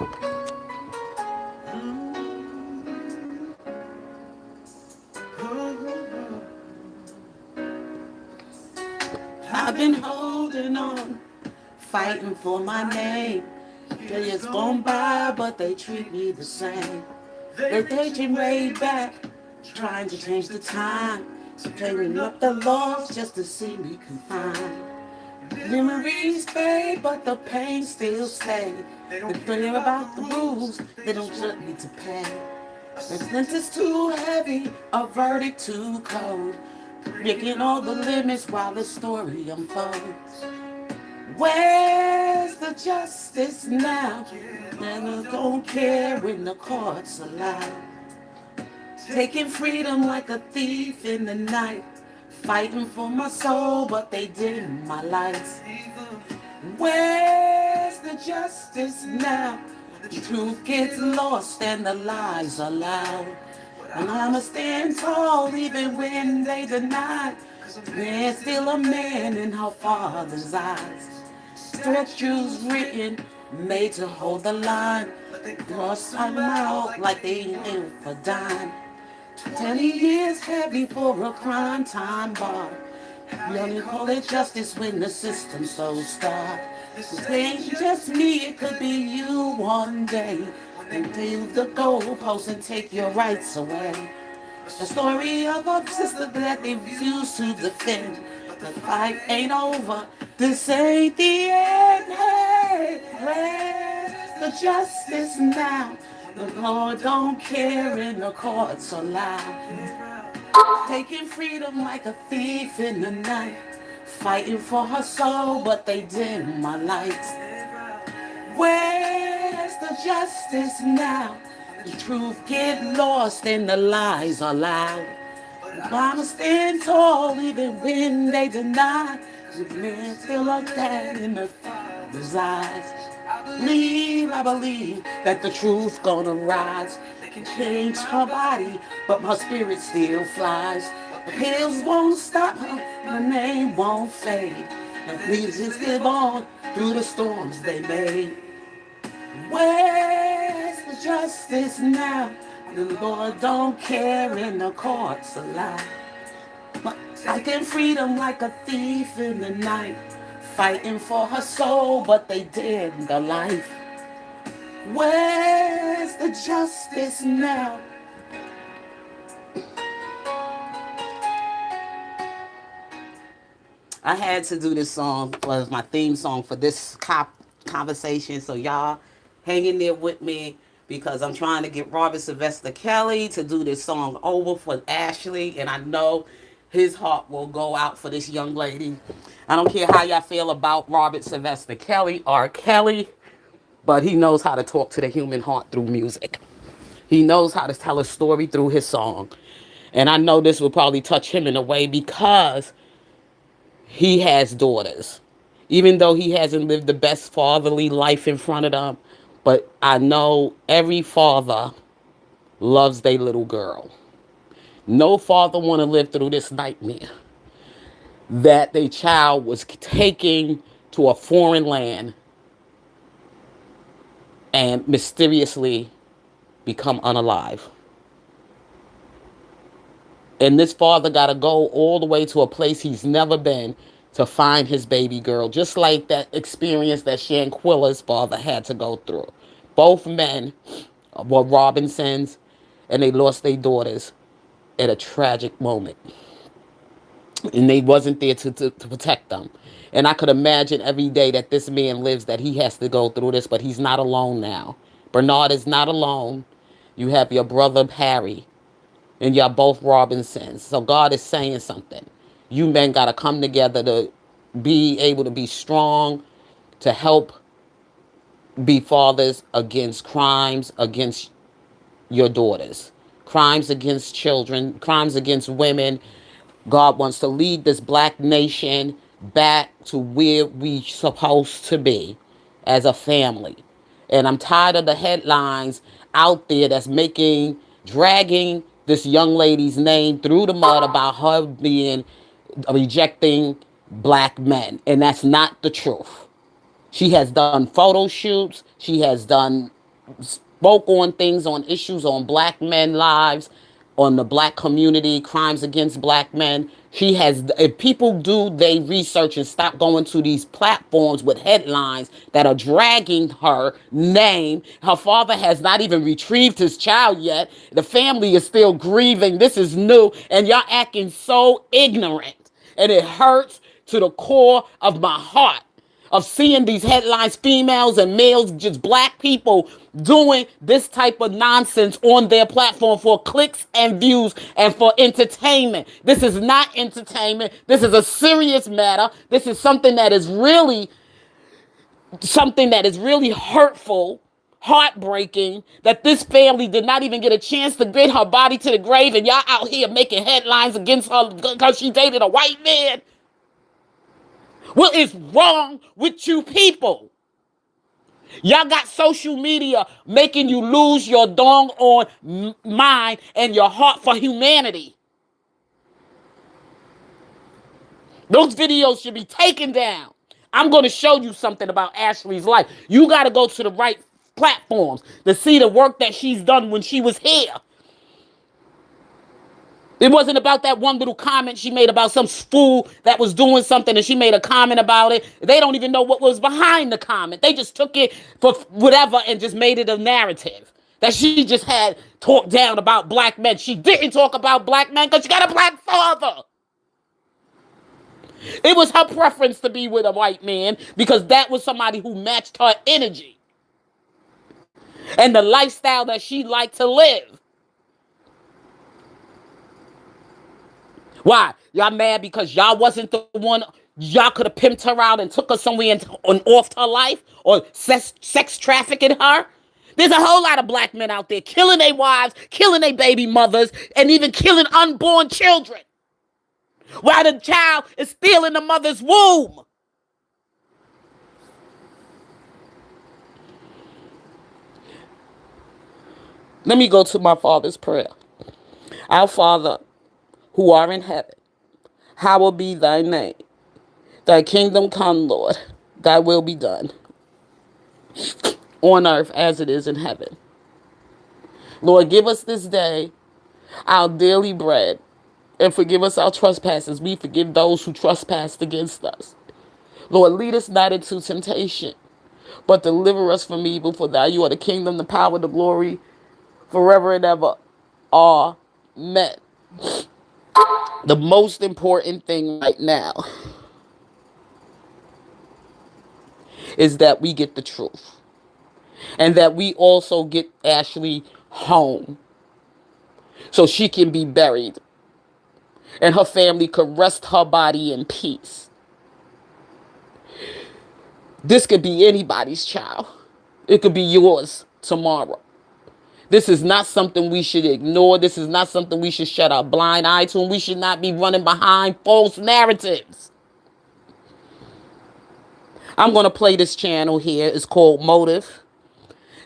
I've been holding on, fighting for my name. Days gone by, but they treat me the same. They're dating way back, trying to change the time. Playing up the laws just to see me confined. Memories fade, but the pain still stay. They don't care about the rules, they don't want me to pay. The sentence too heavy, a verdict too cold. Breaking all the limits while the story unfolds. Where's the justice now? And I don't care when the courts allow. Taking freedom like a thief in the night. Fighting for my soul, but they dim my lights. Where's the justice now? The truth gets lost and the lies are loud. And I'ma stand tall even when they deny. There's still a man in her father's eyes. Statues written, made to hold the line. Cross my mouth like they ain't for dime. 20 years heavy for a crime time bar. Young call it justice when the system's so starved. It ain't just me, it could be you one day. And leave the goalposts and take your rights away. The story of a sister that they refuse to defend. The fight ain't over, this ain't the end. Hey, where's the justice now? The Lord don't care and the courts are loud. Taking freedom like a thief in the night. Fighting for her soul, but they dim my lights. Where's the justice now? The truth get lost and the lies are loud. I'ma stand tall even when they deny. The man still look that in the father's eyes. I believe that the truth gonna rise. They can change her body, but my spirit still flies. The pills won't stop her, my name won't fade. And please just live on through the storms they made. Where's the justice now? The Lord don't care and the courts alive. Fighting freedom like a thief in the night. Fighting for her soul, but they did the life. Where's the justice now? I had to do this song was my theme song for this conversation. So y'all hang in there with me because I'm trying to get Robert Sylvester Kelly to do this song over for Ashlee, and I know his heart will go out for this young lady. I don't care how y'all feel about Robert Sylvester Kelly or Kelly, but he knows how to talk to the human heart through music. He knows how to tell a story through his song. And I know this will probably touch him in a way because he has daughters. Even though he hasn't lived the best fatherly life in front of them, but I know every father loves their little girl. No father want to live through this nightmare that their child was taken to a foreign land and mysteriously become unalive. And this father got to go all the way to a place he's never been to find his baby girl, just like that experience that Shanquilla's father had to go through. Both men were Robinsons, and they lost their daughters at a tragic moment. And they wasn't there to protect them. And I could imagine every day that this man lives that he has to go through this, but he's not alone now. Bernard is not alone. You have your brother Harry, and y'all both Robinsons. So God is saying something. You men got to come together to be able to be strong, to help be fathers against crimes against your daughters, crimes against children, crimes against women. God wants to lead this black nation back to where we supposed to be as a family. And I'm tired of the headlines out there that's dragging this young lady's name through the mud about her being rejecting black men. And that's not the truth. She has done photo shoots. She has done spoke on things, on issues, on black men lives, on the black community, crimes against black men. She has, if people do they research and stop going to these platforms with headlines that are dragging her name. Her father has not even retrieved his child yet. The family is still grieving. This is new, and y'all acting so ignorant. And it hurts to the core of my heart of seeing these headlines, females and males, just black people doing this type of nonsense on their platform for clicks and views and for entertainment. This is not entertainment. This is a serious matter. This is something that is really hurtful, heartbreaking, that this family did not even get a chance to get her body to the grave, and y'all out here making headlines against her because she dated a white man. What is wrong with you people? Y'all got social media making you lose your dong on mind and your heart for humanity. Those videos should be taken down. I'm going to show you something about Ashlee's life. You got to go to the right platforms to see the work that she's done when she was here. It wasn't about that one little comment she made about some fool that was doing something and she made a comment about it. They don't even know what was behind the comment. They just took it for whatever and just made it a narrative that she just had talked down about black men. She didn't talk about black men because she got a black father. It was her preference to be with a white man because that was somebody who matched her energy and the lifestyle that she liked to live. Why? Y'all mad because y'all wasn't the one, y'all could have pimped her out and took her somewhere and off her life or sex trafficking her? There's a whole lot of black men out there killing their wives, killing their baby mothers, and even killing unborn children while the child is still in the mother's womb. Let me go to my Father's prayer. Our Father, who art in heaven, hallowed be thy name. Thy kingdom come, Lord. Thy will be done on earth as it is in heaven. Lord, give us this day our daily bread, and forgive us our trespasses. We forgive those who trespass against us. Lord, lead us not into temptation, but deliver us from evil. For thou you are the kingdom, the power, the glory, forever and ever. Amen. The most important thing right now is that we get the truth. And that we also get Ashlee home so she can be buried and her family could rest her body in peace. This could be anybody's child. It could be yours tomorrow. This is not something we should ignore. This is not something we should shut our blind eye to. And we should not be running behind false narratives. I'm going to play this channel here. It's called Motive.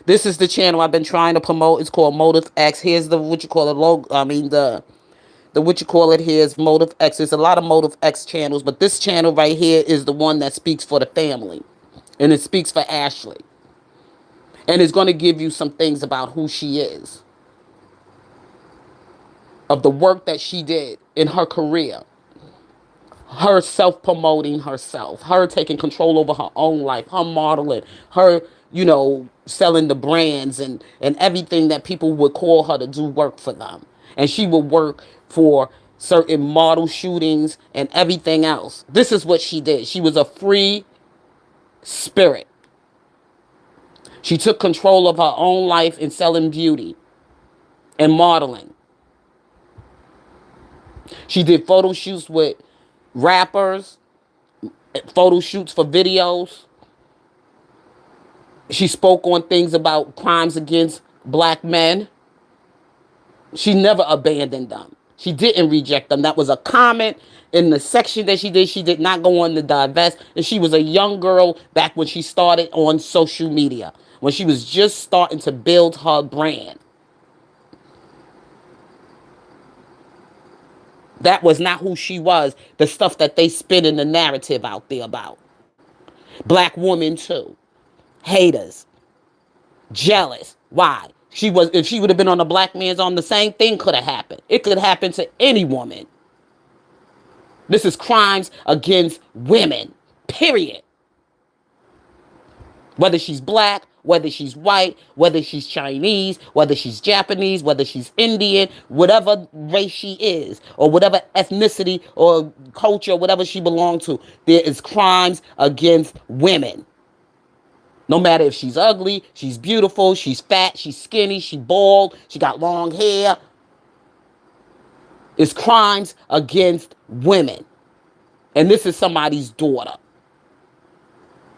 This is the channel I've been trying to promote. It's called Motive X. Here's the, what you call it, logo. I mean, the what you call it here is Motive X. There's a lot of Motive X channels, but this channel right here is the one that speaks for the family. And it speaks for Ashlee. And it's going to give you some things about who she is. Of the work that she did in her career. Her self-promoting herself. Her taking control over her own life. Her modeling. Her, selling the brands and everything that people would call her to do work for them. And she would work for certain model shootings and everything else. This is what she did. She was a free spirit. She took control of her own life in selling beauty and modeling. She did photo shoots with rappers, photo shoots for videos. She spoke on things about crimes against black men. She never abandoned them. She didn't reject them. That was a comment in the section that she did. She did not go on to divest. And she was a young girl back when she started on social media, when she was just starting to build her brand. That was not who she was. The stuff that they spin in the narrative out there about. Black women too. Haters. Jealous. Why? If she would have been on a black man's arm, the same thing could have happened. It could happen to any woman. This is crimes against women. Period. Whether she's black, whether she's white, whether she's Chinese, whether she's Japanese, whether she's Indian, whatever race she is, or whatever ethnicity or culture, whatever she belongs to, there is crimes against women. No matter if she's ugly, she's beautiful, she's fat, she's skinny, she's bald, she got long hair. It's crimes against women. And this is somebody's daughter.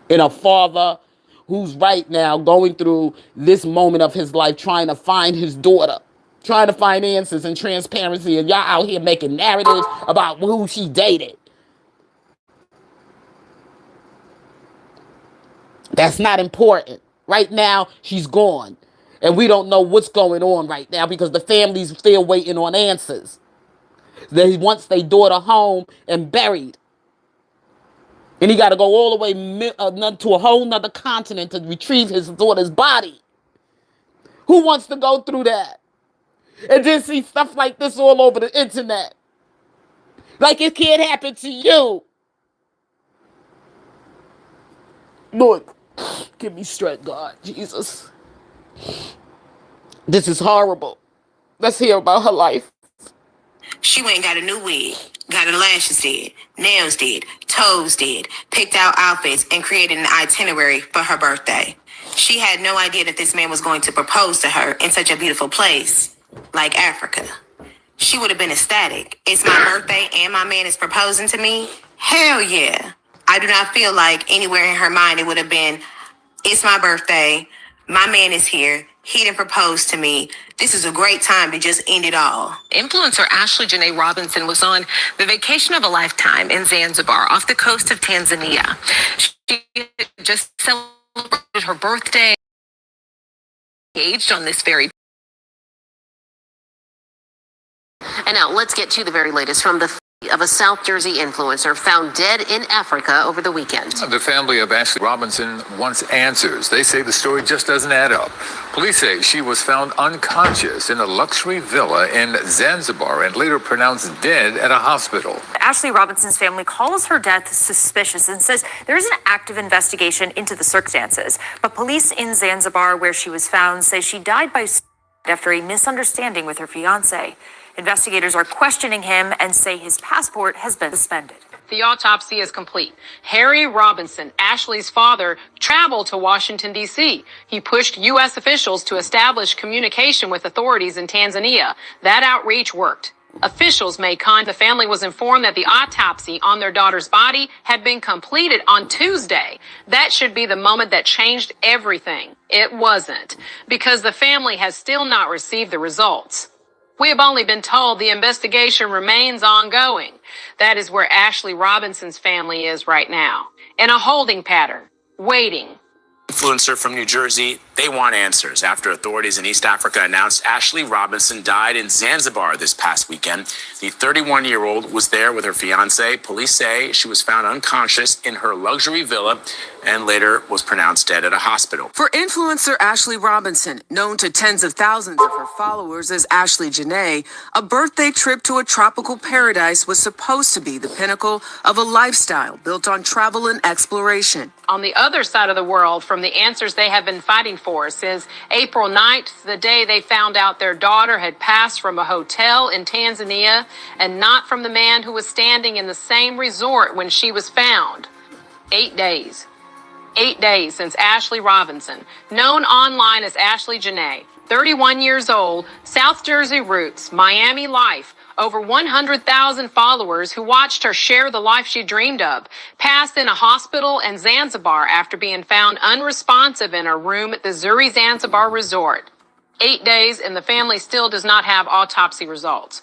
And a father who's right now going through this moment of his life trying to find his daughter, trying to find answers and transparency, and y'all out here making narratives about who she dated. That's not important. Right now, she's gone. And we don't know what's going on right now because the family's still waiting on answers. They wants their daughter home and buried. And he got to go all the way to a whole nother continent to retrieve his daughter's body. Who wants to go through that? And then see stuff like this all over the internet. Like it can't happen to you. Lord, give me strength, God, Jesus. This is horrible. Let's hear about her life. She went and got a new wig, got her lashes did, nails did, toes did, picked out outfits, and created an itinerary for her birthday. She had no idea that this man was going to propose to her in such a beautiful place like Africa. She would have been ecstatic. It's my birthday and my man is proposing to me? Hell yeah. I do not feel like anywhere in her mind it would have been, it's my birthday, my man is here, he didn't propose to me. This is a great time to just end it all. Influencer Ashlee Robinson was on the vacation of a lifetime in Zanzibar off the coast of Tanzania. She just celebrated her birthday, engaged on this very. And now let's get to the very latest from the of a South Jersey influencer found dead in Africa over the weekend. The family of Ashlee Robinson wants answers. They say the story just doesn't add up. Police say she was found unconscious in a luxury villa in Zanzibar and later pronounced dead at a hospital. Ashlee Robinson's family calls her death suspicious and says there is an active investigation into the circumstances. But police in Zanzibar, where she was found, say she died by suicide after a misunderstanding with her fiancé. Investigators are questioning him and say his passport has been suspended. The autopsy is complete. Harry Robinson, Ashlee's father, traveled to Washington, D.C. He pushed U.S. officials to establish communication with authorities in Tanzania. That outreach worked. Officials made contact. The family was informed that the autopsy on their daughter's body had been completed on Tuesday. That should be the moment that changed everything. It wasn't, because the family has still not received the results. We have only been told the investigation remains ongoing. That is where Ashlee Robinson's family is right now, in a holding pattern, waiting. Influencer from New Jersey, they want answers after authorities in East Africa announced Ashlee Robinson died in Zanzibar this past weekend. The 31-year-old was there with her fiancé. Police say she was found unconscious in her luxury villa and later was pronounced dead at a hospital. For influencer Ashlee Robinson, known to tens of thousands of her followers as Ashlee Janae, a birthday trip to a tropical paradise was supposed to be the pinnacle of a lifestyle built on travel and exploration. On the other side of the world, from the answers they have been fighting for since April 9th, the day they found out their daughter had passed from a hotel in Tanzania and not from the man who was standing in the same resort when she was found. 8 days. 8 days since Ashlee Robinson, known online as Ashlee Janae, 31 years old, South Jersey roots, Miami life, over 100,000 followers who watched her share the life she dreamed of, passed in a hospital in Zanzibar after being found unresponsive in her room at the Zuri Zanzibar Resort. 8 days and the family still does not have autopsy results.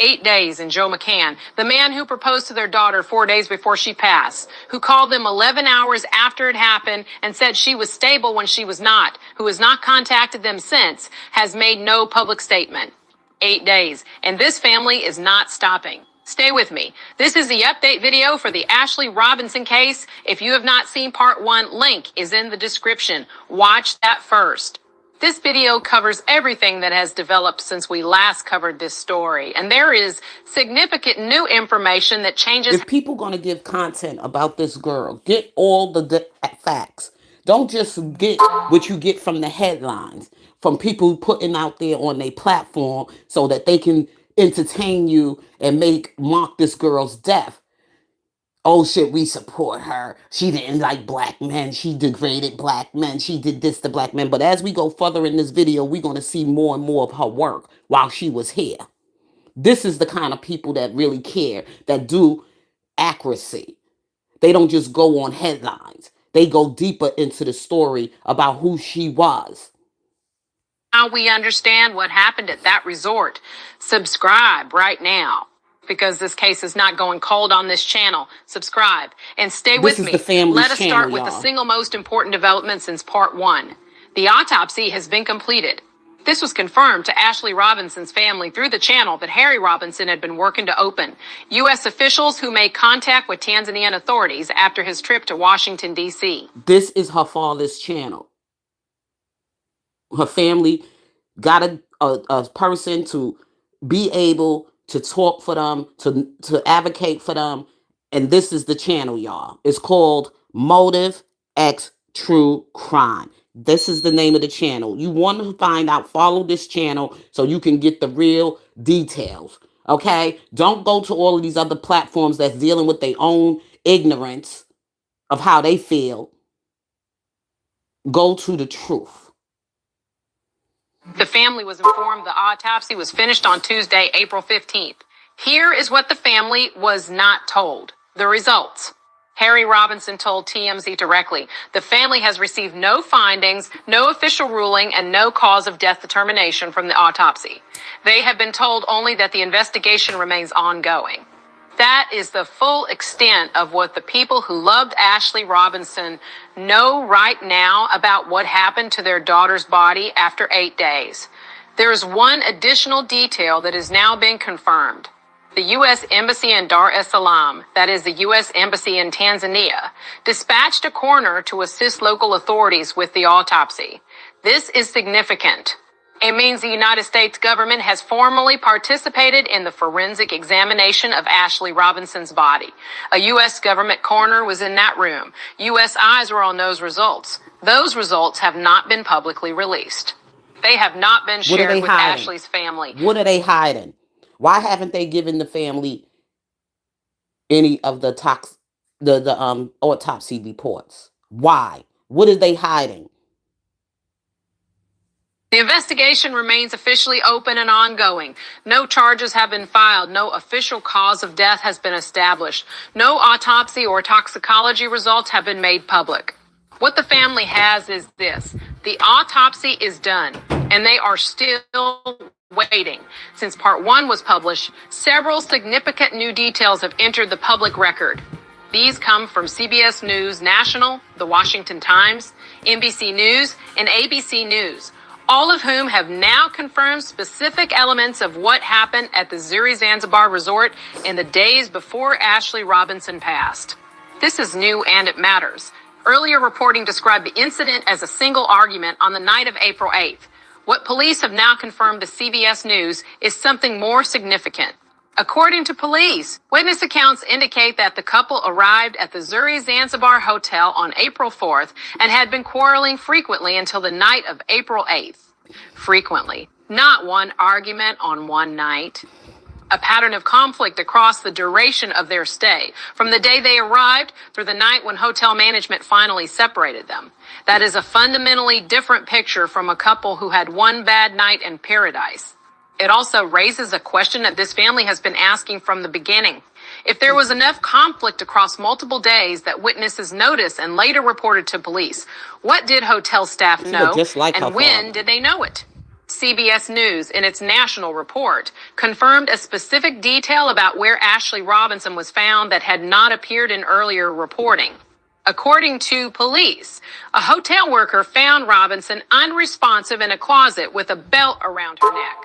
8 days, and Joe McCann, the man who proposed to their daughter 4 days before she passed, who called them 11 hours after it happened and said she was stable when she was not, who has not contacted them since, has made no public statement. 8 days, and this family is not stopping. Stay with me. This is the update video for the Ashlee Robinson case. If you have not seen part 1, link is in the description. Watch that first. This video covers everything that has developed since we last covered this story, and there is significant new information that changes. If people going to give content about this girl, get all the facts. Don't just get what you get from the headlines, from people putting out there on their platform so that they can entertain you and make mock this girl's death. Oh shit, we support her. She didn't like black men. She degraded black men. She did this to black men. But as we go further in this video, we're going to see more and more of her work while she was here. This is the kind of people that really care, that do accuracy. They don't just go on headlines. They go deeper into the story about who she was. Now we understand what happened at that resort. Subscribe right now, because this case is not going cold on this channel. Subscribe and stay with me. This is the family's Let us start channel, with the y'all. single most important development since part 1. The autopsy has been completed. This was confirmed to Ashlee Robinson's family through the channel that Harry Robinson had been working to open. U.S. officials who made contact with Tanzanian authorities after his trip to Washington, D.C. This is her father's channel. Her family got a person to be able to talk for them, to advocate for them. And this is the channel, y'all. It's called Motive X True Crime. This is the name of the channel. You want to find out, follow this channel so you can get the real details. Okay? Don't go to all of these other platforms that's dealing with their own ignorance of how they feel. Go to the truth. The family was informed the autopsy was finished on Tuesday, April 15th. Here is what the family was not told. The results. Harry Robinson told TMZ directly, the family has received no findings, no official ruling, and no cause of death determination from the autopsy. They have been told only that the investigation remains ongoing. That is the full extent of what the people who loved Ashlee Robinson know right now about what happened to their daughter's body after 8 days. There is one additional detail that is now being confirmed. The U.S. Embassy in Dar es Salaam, that is the U.S. Embassy in Tanzania, dispatched a coroner to assist local authorities with the autopsy. This is significant. It means the United States government has formally participated in the forensic examination of Ashlee Robinson's body. A U.S. government coroner was in that room. U.S. eyes were on those results. Those results have not been publicly released. They have not been shared with Ashlee's family. What are they hiding? Why haven't they given the family any of the autopsy reports? Why? What are they hiding? The investigation remains officially open and ongoing. No charges have been filed. No official cause of death has been established. No autopsy or toxicology results have been made public. What the family has is this. The autopsy is done, and they are still waiting. Since part 1 was published, several significant new details have entered the public record. These come from CBS News National, The Washington Times, NBC News, and ABC News, all of whom have now confirmed specific elements of what happened at the Zuri Zanzibar resort in the days before Ashlee Robinson passed. This is new and it matters. Earlier reporting described the incident as a single argument on the night of April 8th. What police have now confirmed to CBS News is something more significant. According to police, witness accounts indicate that the couple arrived at the Zuri Zanzibar Hotel on April 4th and had been quarreling frequently until the night of April 8th. Frequently, not one argument on one night. A pattern of conflict across the duration of their stay, from the day they arrived through the night when hotel management finally separated them. That is a fundamentally different picture from a couple who had one bad night in paradise. It also raises a question that this family has been asking from the beginning. If there was enough conflict across multiple days that witnesses noticed and later reported to police, what did hotel staff know, and when did they know it? CBS News, in its national report, confirmed a specific detail about where Ashlee Robinson was found that had not appeared in earlier reporting. According to police, a hotel worker found Robinson unresponsive in a closet with a belt around her neck.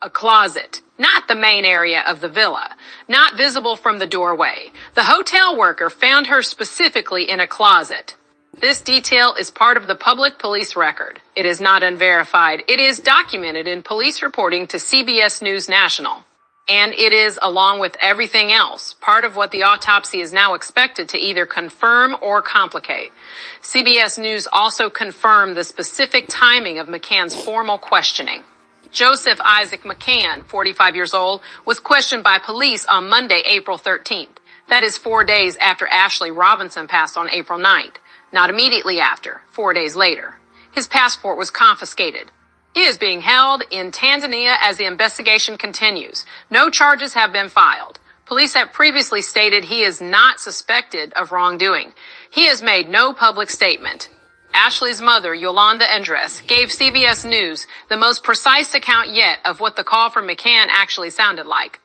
A closet, not the main area of the villa, not visible from the doorway. The hotel worker found her specifically in a closet. This detail is part of the public police record. It is not unverified. It is documented in police reporting to CBS News National. And it is, along with everything else, part of what the autopsy is now expected to either confirm or complicate. CBS News also confirmed the specific timing of McCann's formal questioning. Joseph Isaac McCann, 45 years old, was questioned by police on Monday, April 13th. That is 4 days after Ashlee Robinson passed on April 9th. Not immediately after, 4 days later. His passport was confiscated. He is being held in Tanzania as the investigation continues. No charges have been filed. Police have previously stated he is not suspected of wrongdoing. He has made no public statement. Ashlee's mother, Yolanda Andres, gave CBS News the most precise account yet of what the call from McCann actually sounded like.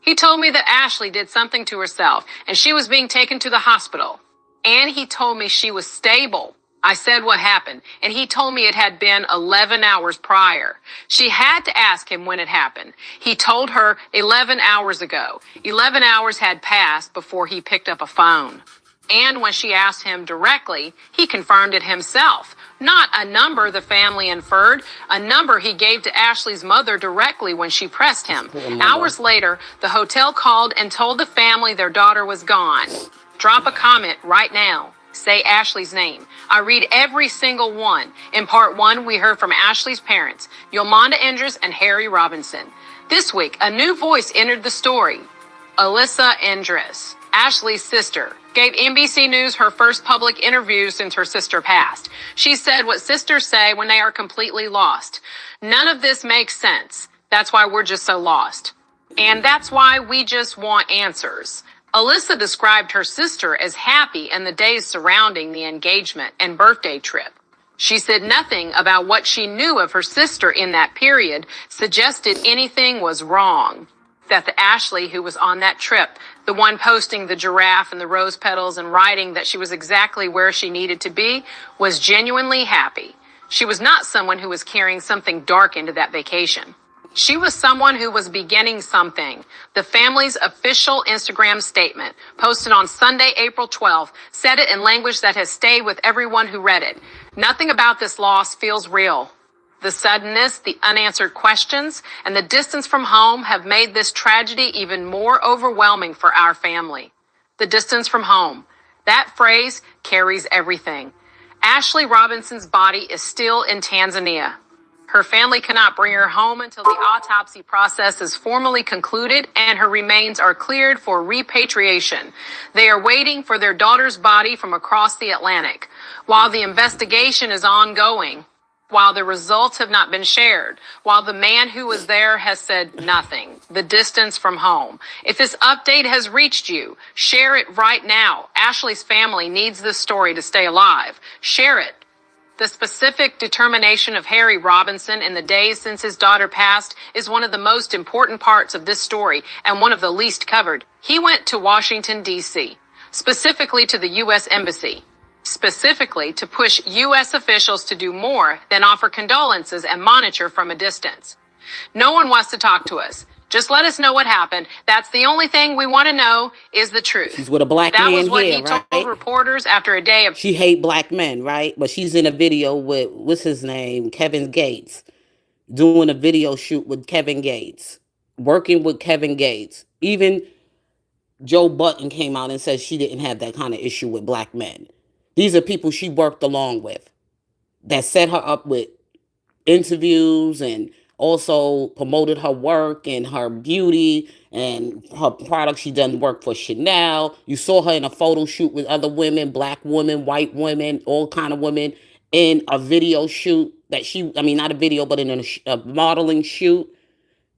He told me that Ashlee did something to herself and she was being taken to the hospital. And he told me she was stable. I said what happened, and he told me it had been 11 hours prior. She had to ask him when it happened. He told her 11 hours ago. 11 hours had passed before he picked up a phone. And when she asked him directly, he confirmed it himself. Not a number the family inferred, a number he gave to Ashlee's mother directly when she pressed him. Hours later, the hotel called and told the family their daughter was gone. Drop a comment right now. Say Ashlee's name. I read every single one. In part 1, we heard from Ashlee's parents, Yolanda Andres and Harry Robinson. This week, a new voice entered the story. Alyssa Andres, Ashlee's sister, gave NBC News her first public interview since her sister passed. She said what sisters say when they are completely lost. None of this makes sense. That's why we're just so lost. And that's why we just want answers. Alyssa described her sister as happy in the days surrounding the engagement and birthday trip. She said nothing about what she knew of her sister in that period suggested anything was wrong. That the Ashlee who was on that trip, the one posting the giraffe and the rose petals and writing that she was exactly where she needed to be, was genuinely happy. She was not someone who was carrying something dark into that vacation. She was someone who was beginning something. The family's official Instagram statement, posted on Sunday, April 12th, said it in language that has stayed with everyone who read it. Nothing about this loss feels real. The suddenness, the unanswered questions, and the distance from home have made this tragedy even more overwhelming for our family. The distance from home. That phrase carries everything. Ashlee Robinson's body is still in Tanzania. Her family cannot bring her home until the autopsy process is formally concluded and her remains are cleared for repatriation. They are waiting for their daughter's body from across the Atlantic. While the investigation is ongoing, while the results have not been shared, while the man who was there has said nothing, the distance from home. If this update has reached you, share it right now. Ashlee's family needs this story to stay alive. Share it. The specific determination of Harry Robinson in the days since his daughter passed is one of the most important parts of this story and one of the least covered. He went to Washington, D.C., specifically to the U.S. Embassy, specifically to push U.S. officials to do more than offer condolences and monitor from a distance. No one wants to talk to us. Just let us know what happened. That's the only thing we want to know is the truth. She's with a black man here, right? That was what he told reporters after a day of... She hate black men, right? But she's in a video with, what's his name, Kevin Gates, doing a video shoot with Kevin Gates, working with Kevin Gates. Even Joe Button came out and said she didn't have that kind of issue with black men. These are people she worked along with that set her up with interviews and also promoted her work and her beauty and her products. She done work for Chanel. You saw her in a photo shoot with other women, black women, white women, all kind of women, in a video shoot that not a video, but in a modeling shoot.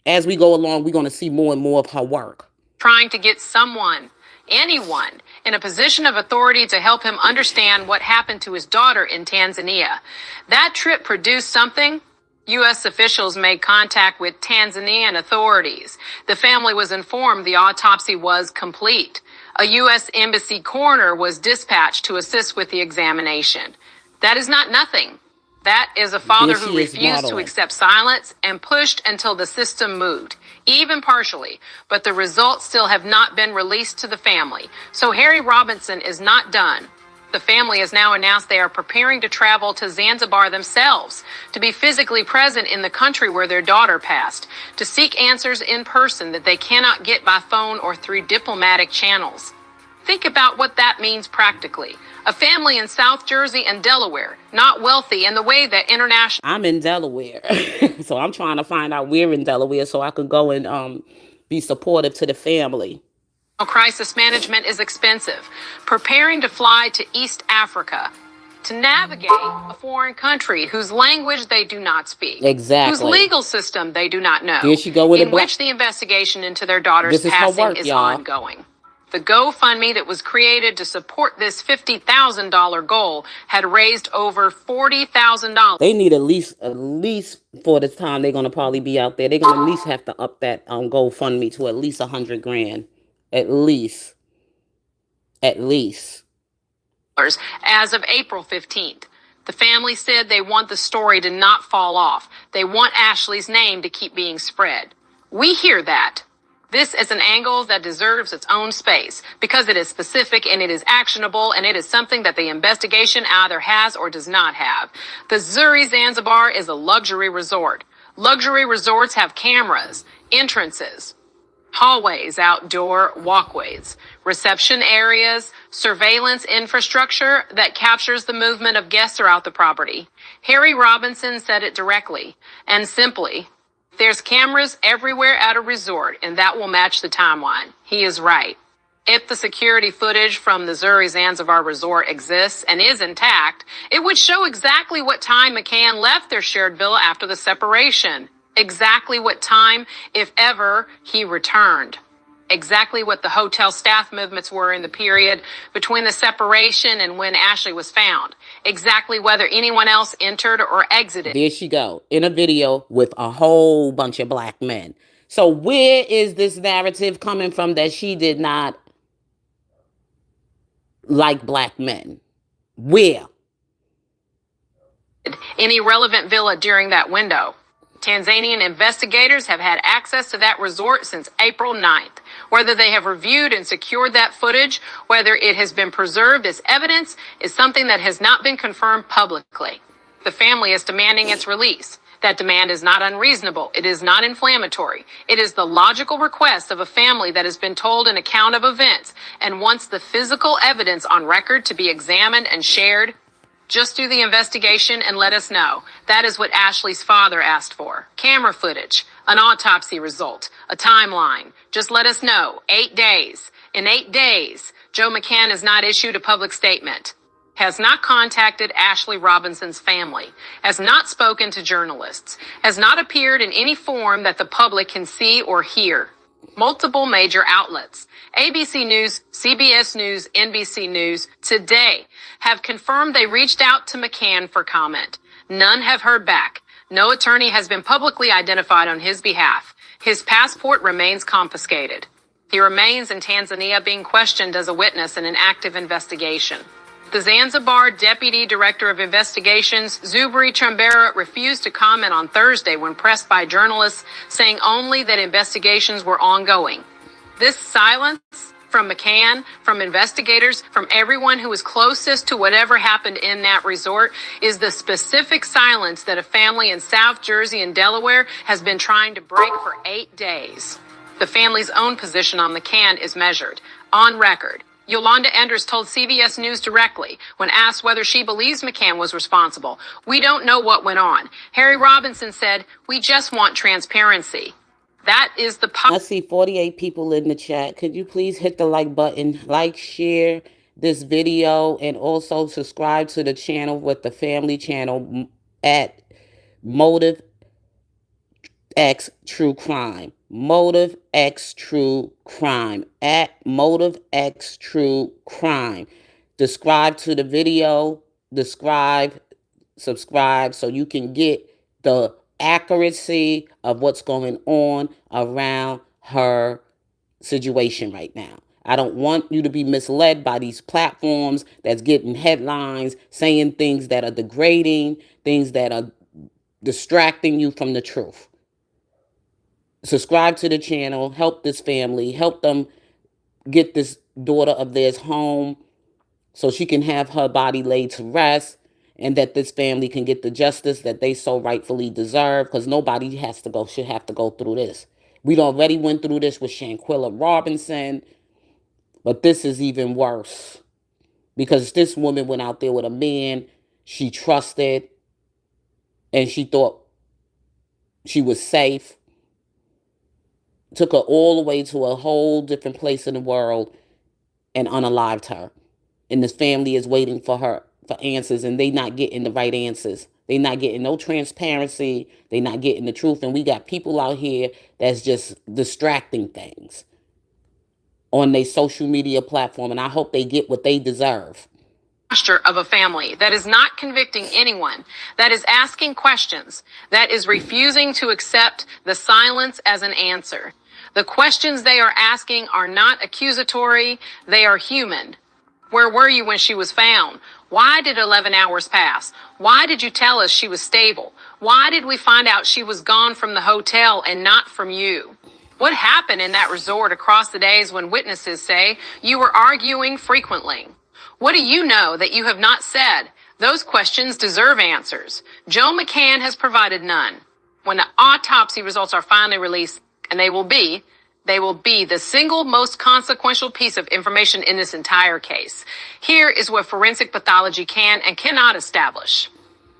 As we go along, we're going to see more and more of her work. Trying to get someone, anyone, in a position of authority to help him understand what happened to his daughter in Tanzania. That trip produced something. U.S. officials made contact with Tanzanian authorities. The family was informed the autopsy was complete. A U.S. embassy coroner was dispatched to assist with the examination. That is not nothing. That is a father who refused to accept silence and pushed until the system moved, even partially. But the results still have not been released to the family. So Harry Robinson is not done. The family has now announced they are preparing to travel to Zanzibar themselves to be physically present in the country where their daughter passed, to seek answers in person that they cannot get by phone or through diplomatic channels. Think about what that means practically. A family in South Jersey and Delaware, not wealthy in the way that international... I'm in Delaware. So I'm trying to find out where in Delaware so I can go and be supportive to the family. Crisis management is expensive. Preparing to fly to East Africa to navigate a foreign country whose language they do not speak, Exactly. whose legal system they do not know, Here she go with in which the investigation into their daughter's passing is ongoing. The GoFundMe that was created to support this $50,000 goal had raised over $40,000. They need at least for the time they're gonna probably be out there. They're gonna at least have to up that GoFundMe to at least 100 grand. At least. As of April 15th. The family said they want the story to not fall off. They want Ashlee's name to keep being spread. We hear that. This is an angle that deserves its own space because it is specific and it is actionable and it is something that the investigation either has or does not have. The Zuri Zanzibar is a luxury resort. Luxury resorts have cameras, entrances, hallways, outdoor walkways, reception areas, surveillance infrastructure that captures the movement of guests throughout the property. Harry Robinson said it directly and simply. There's cameras everywhere at a resort, and that will match the timeline. He is right. If the security footage from the Zuri Zanzibar resort exists and is intact, it would show exactly what time McCann left their shared villa after the separation. Exactly what time, if ever, he returned. Exactly what the hotel staff movements were in the period between the separation and when Ashlee was found. Exactly whether anyone else entered or exited. There she go, in a video with a whole bunch of black men. So where is this narrative coming from that she did not like black men? Where? Any relevant villa during that window. Tanzanian investigators have had access to that resort since April 9th. Whether they have reviewed and secured that footage, whether it has been preserved as evidence, is something that has not been confirmed publicly. The family is demanding its release. That demand is not unreasonable. It is not inflammatory. It is the logical request of a family that has been told an account of events and wants the physical evidence on record to be examined and shared. Just do the investigation and let us know. That is what Ashlee's father asked for. Camera footage, an autopsy result, a timeline. Just let us know. 8 days. In 8 days, Joe McCann has not issued a public statement, has not contacted Ashlee Robinson's family, has not spoken to journalists, has not appeared in any form that the public can see or hear. Multiple major outlets, ABC News, CBS News, NBC News, today have confirmed they reached out to McCann for comment. None have heard back. No attorney has been publicly identified on his behalf. His passport remains confiscated. He remains in Tanzania being questioned as a witness in an active investigation. The Zanzibar Deputy Director of Investigations, Zubri Chambera, refused to comment on Thursday when pressed by journalists, saying only that investigations were ongoing. This silence from McCann, from investigators, from everyone who was closest to whatever happened in that resort is the specific silence that a family in South Jersey and Delaware has been trying to break for 8 days. The family's own position on McCann is measured, on record. Yolanda Enders told CBS News directly when asked whether she believes McCann was responsible. We don't know what went on. Harry Robinson said, we just want transparency. That is the... I see 48 people in the chat. Could you please hit the like button, like, share this video, and also subscribe to the channel with the family channel at Motive X True Crime. Motive X True Crime. At Motive X True Crime. Subscribe to the video. Subscribe so you can get the accuracy of what's going on around her situation right now. I don't want you to be misled by these platforms that's getting headlines, saying things that are degrading, things that are distracting you from the truth. Subscribe to the channel, help this family, help them get this daughter of theirs home so she can have her body laid to rest, and that this family can get the justice that they so rightfully deserve, because nobody should have to go through this. We already went through this with Shanquella Robinson, but this is even worse because this woman went out there with a man she trusted and she thought she was safe, took her all the way to a whole different place in the world and unalived her. And this family is waiting for her for answers, and they not getting the right answers. They not getting no transparency. They not getting the truth. And we got people out here that's just distracting things on their social media platform. And I hope they get what they deserve. Of a family that is not convicting anyone, that is asking questions, that is refusing to accept the silence as an answer. The questions they are asking are not accusatory, they are human. Where were you when she was found? Why did 11 hours pass? Why did you tell us she was stable? Why did we find out she was gone from the hotel and not from you? What happened in that resort across the days when witnesses say you were arguing frequently? What do you know that you have not said? Those questions deserve answers. Joe McCann has provided none. When the autopsy results are finally released, and they will be the single most consequential piece of information in this entire case. Here is what forensic pathology can and cannot establish.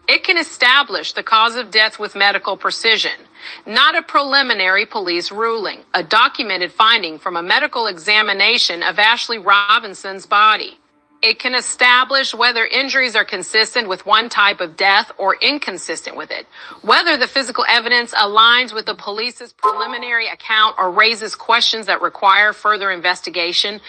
It can establish the cause of death with medical precision, not a preliminary police ruling, a documented finding from a medical examination of Ashlee Robinson's body. It can establish whether injuries are consistent with one type of death or inconsistent with it, whether the physical evidence aligns with the police's preliminary account or raises questions that require further investigation.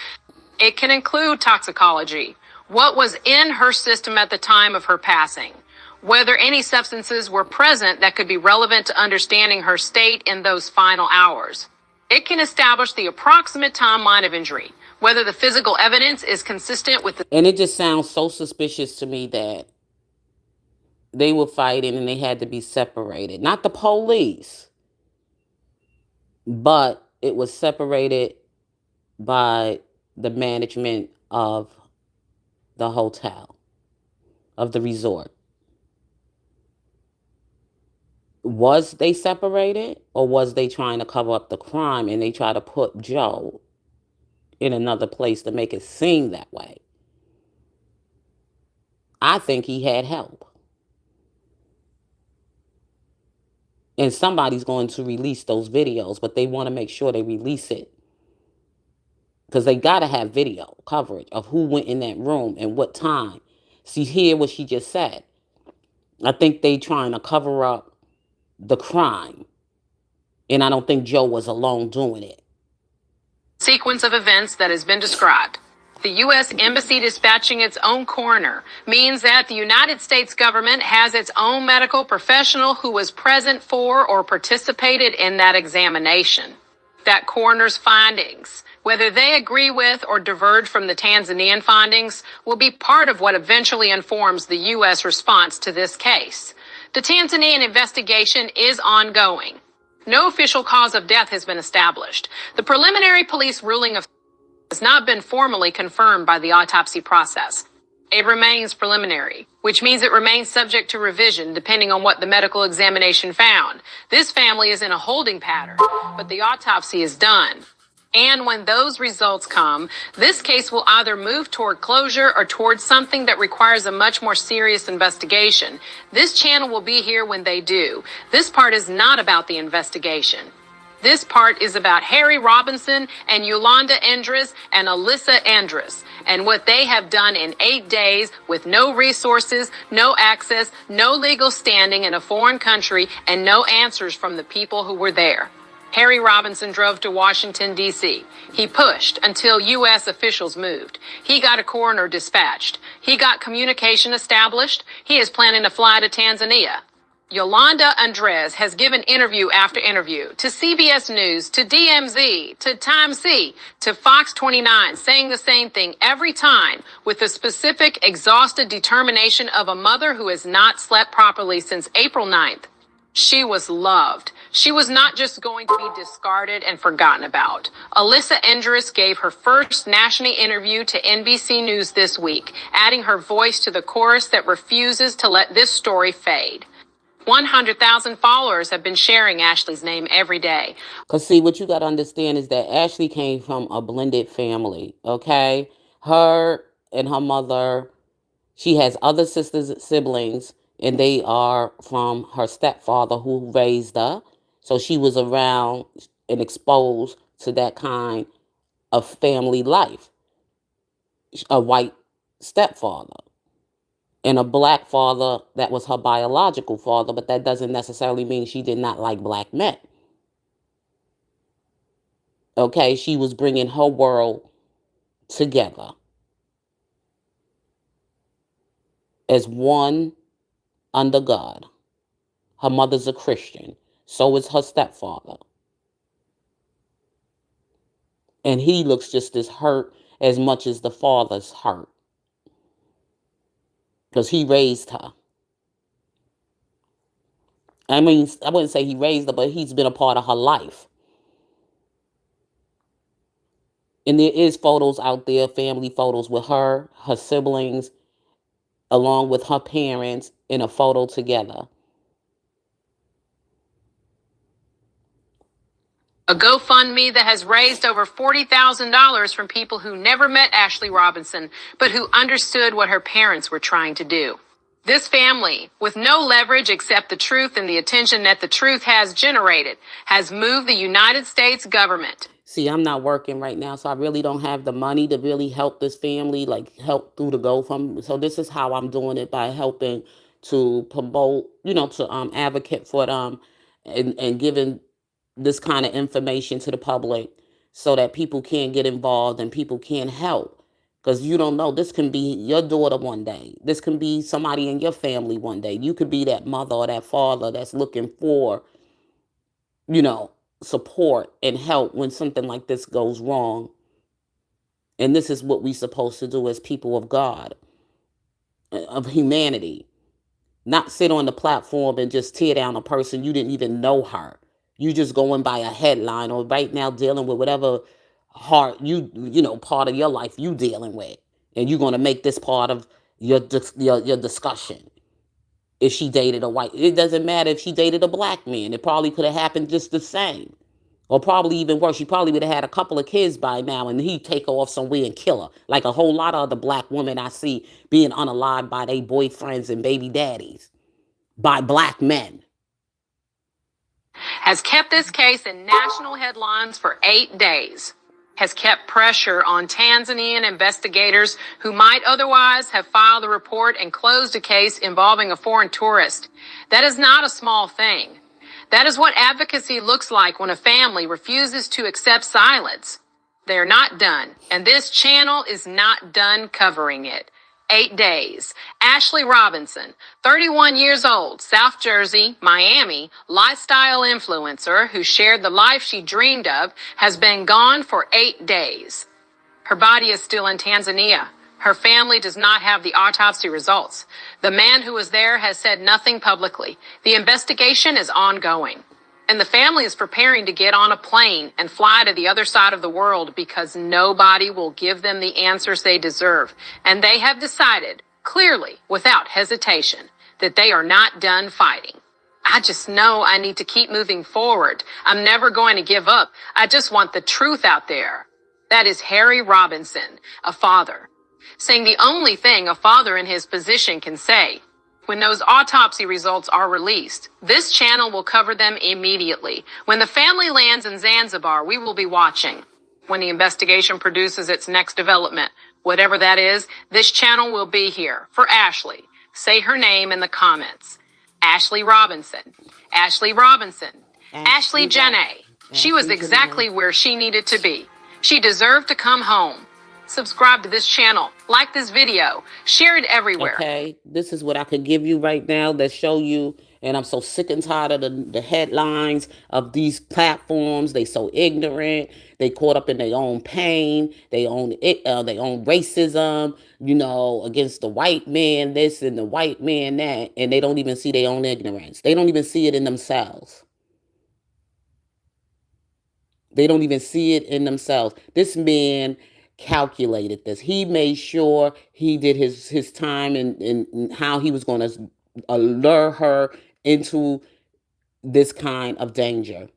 It can include toxicology, what was in her system at the time of her passing, whether any substances were present that could be relevant to understanding her state in those final hours. It can establish the approximate timeline of injury, whether the physical evidence is consistent with the... And it just sounds so suspicious to me that they were fighting and they had to be separated. Not the police, but it was separated by the management of the hotel, of the resort. Was they separated, or was they trying to cover up the crime and they try to put Joe in another place to make it seem that way? I think he had help. And somebody's going to release those videos, but they want to make sure they release it. Because they got to have video coverage of who went in that room and what time. See, hear what she just said. I think they trying to cover up the crime. And I don't think Joe was alone doing it. Sequence of events that has been described. The U.S. Embassy dispatching its own coroner means that the United States government has its own medical professional who was present for or participated in that examination. That coroner's findings, whether they agree with or diverge from the Tanzanian findings, will be part of what eventually informs the U.S. response to this case. The Tanzanian investigation is ongoing. No official cause of death has been established. The preliminary police ruling of has not been formally confirmed by the autopsy process. It remains preliminary, which means it remains subject to revision depending on what the medical examination found. This family is in a holding pattern, but the autopsy is done. And when those results come, this case will either move toward closure or towards something that requires a much more serious investigation. This channel will be here when they do. This part is not about the investigation. This part is about Harry Robinson and Yolanda Andres and Alyssa Andres and what they have done in 8 days with no resources, no access, no legal standing in a foreign country, and no answers from the people who were there. Harry Robinson drove to Washington, D.C. He pushed until U.S. officials moved. He got a coroner dispatched. He got communication established. He is planning to fly to Tanzania. Yolanda Andres has given interview after interview to CBS News, to DMZ, to Time C, to Fox 29, saying the same thing every time with the specific, exhausted determination of a mother who has not slept properly since April 9th. She was loved. She was not just going to be discarded and forgotten about. Alyssa Endress gave her first national interview to NBC News this week, adding her voice to the chorus that refuses to let this story fade. 100,000 followers have been sharing Ashlee's name every day. Because, see, what you got to understand is that Ashley came from a blended family, okay? Her and her mother, she has other sisters, siblings, and they are from her stepfather who raised her. So she was around and exposed to that kind of family life. A white stepfather and a black father that was her biological father, but that doesn't necessarily mean she did not like black men. Okay, she was bringing her world together as one under God. Her mother's a Christian. So is her stepfather. And he looks just as hurt as much as the father's hurt. Because he raised her. I mean, I wouldn't say he raised her, but he's been a part of her life. And there is photos out there, family photos with her, her siblings, along with her parents in a photo together. A GoFundMe that has raised over $40,000 from people who never met Ashlee Robinson, but who understood what her parents were trying to do. This family, with no leverage except the truth and the attention that the truth has generated, has moved the United States government. See, I'm not working right now, so I really don't have the money to really help this family, like help through the GoFundMe. So this is how I'm doing it, by helping to promote, to advocate for them, and giving this kind of information to the public so that people can get involved and people can help. Because you don't know, this can be your daughter one day. This can be somebody in your family one day. You could be that mother or that father that's looking for, support and help when something like this goes wrong. And this is what we're supposed to do as people of God, of humanity. Not sit on the platform and just tear down a person you didn't even know her. You just going by a headline, or right now dealing with whatever heart part of your life you dealing with, and you're going to make this part of your discussion. If she dated a white, it doesn't matter if she dated a black man. It probably could have happened just the same, or probably even worse. She probably would have had a couple of kids by now, and he'd take her off somewhere and kill her, like a whole lot of other black women I see being unalived by their boyfriends and baby daddies, by black men. Has kept this case in national headlines for 8 days. Has kept pressure on Tanzanian investigators who might otherwise have filed a report and closed a case involving a foreign tourist. That is not a small thing. That is what advocacy looks like when a family refuses to accept silence. They're not done, and this channel is not done covering it. 8 days. Ashlee Robinson, 31 years old, South Jersey, Miami, lifestyle influencer who shared the life she dreamed of, has been gone for 8 days. Her body is still in Tanzania. Her family does not have the autopsy results. The man who was there has said nothing publicly. The investigation is ongoing. And the family is preparing to get on a plane and fly to the other side of the world because nobody will give them the answers they deserve. And they have decided, clearly, without hesitation, that they are not done fighting. I just know I need to keep moving forward. I'm never going to give up. I just want the truth out there. That is Harry Robinson, a father, saying the only thing a father in his position can say. When those autopsy results are released, this channel will cover them immediately. When the family lands in Zanzibar, we will be watching. When the investigation produces its next development, whatever that is, this channel will be here. For Ashlee, say her name in the comments. Ashlee Robinson. Ashlee Robinson. Ashlee Janae. She was exactly where she needed to be. She deserved to come home. Subscribe to this channel, like this video, share it everywhere. Okay, this is what I could give you right now that show you And I'm so sick and tired of the headlines of these platforms. They so ignorant. They caught up in their own pain, their own racism, against the white man this and the white man that, and they don't even see their own ignorance. They don't even see it in themselves. They don't even see it in themselves. This man calculated this. He made sure he did his time and how he was going to allure her into this kind of danger.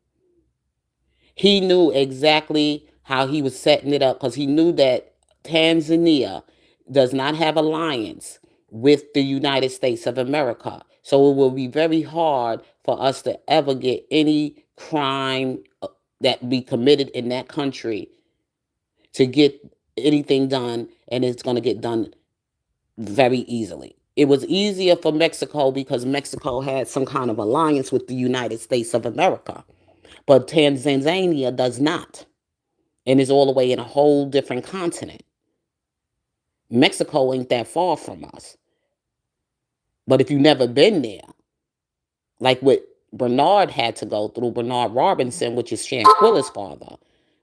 He knew exactly how he was setting it up because he knew that Tanzania does not have alliance with the United States of America. So it will be very hard for us to ever get any crime that be committed in that country to get anything done, and it's going to get done very easily. It was easier for Mexico because Mexico had some kind of alliance with the United States of America. But Tanzania does not, and is all the way in a whole different continent. Mexico ain't that far from us. But if you've never been there, like what Bernard had to go through, Bernard Robinson, which is Shanquilla's father,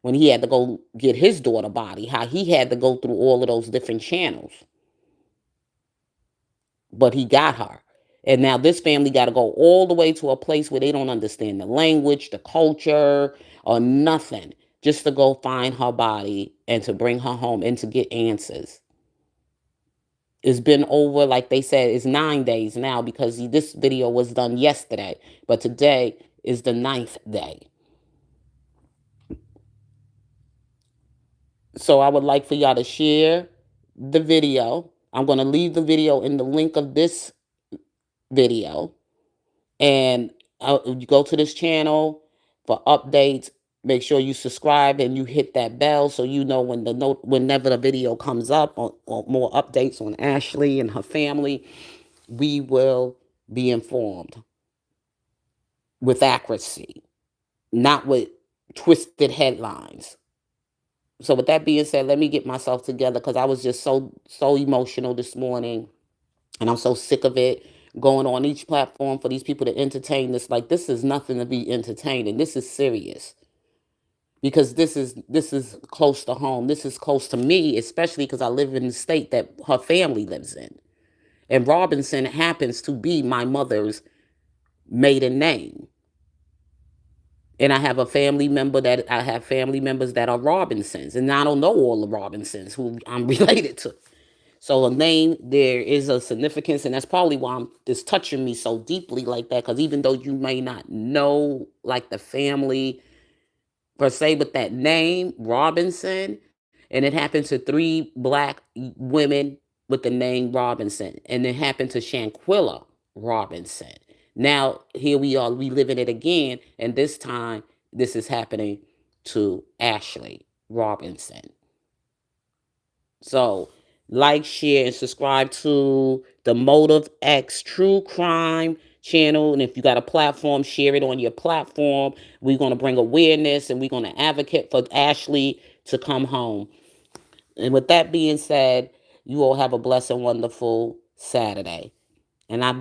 when he had to go get his daughter body, how he had to go through all of those different channels. But he got her. And now this family got to go all the way to a place where they don't understand the language, the culture, or nothing, just to go find her body and to bring her home and to get answers. It's been over, like they said, it's 9 days now because this video was done yesterday. But today is the 9th day. So I would like for y'all to share the video. I'm going to leave the video in the link of this video. And you go to this channel for updates. Make sure you subscribe and you hit that bell so you know whenever the video comes up or more updates on Ashlee and her family, we will be informed with accuracy, not with twisted headlines. So with that being said, let me get myself together because I was just so emotional this morning. And I'm so sick of it going on each platform for these people to entertain this. Like, this is nothing to be entertaining. This is serious. Because this is close to home. This is close to me, especially because I live in the state that her family lives in. And Robinson happens to be my mother's maiden name. And I have family members that are Robinsons. And I don't know all the Robinsons who I'm related to. So a name, there is a significance, and that's probably why it's touching me so deeply like that. Because even though you may not know like the family per se, but that name Robinson, and it happened to 3 black women with the name Robinson, and it happened to Shanquilla Robinson. Now here we are, reliving it again, and this time this is happening to Ashlee Robinson. So, like, share, and subscribe to the Motive X True Crime channel. And if you got a platform, share it on your platform. We're going to bring awareness and we're going to advocate for Ashlee to come home. And with that being said, you all have a blessed and wonderful Saturday. And I've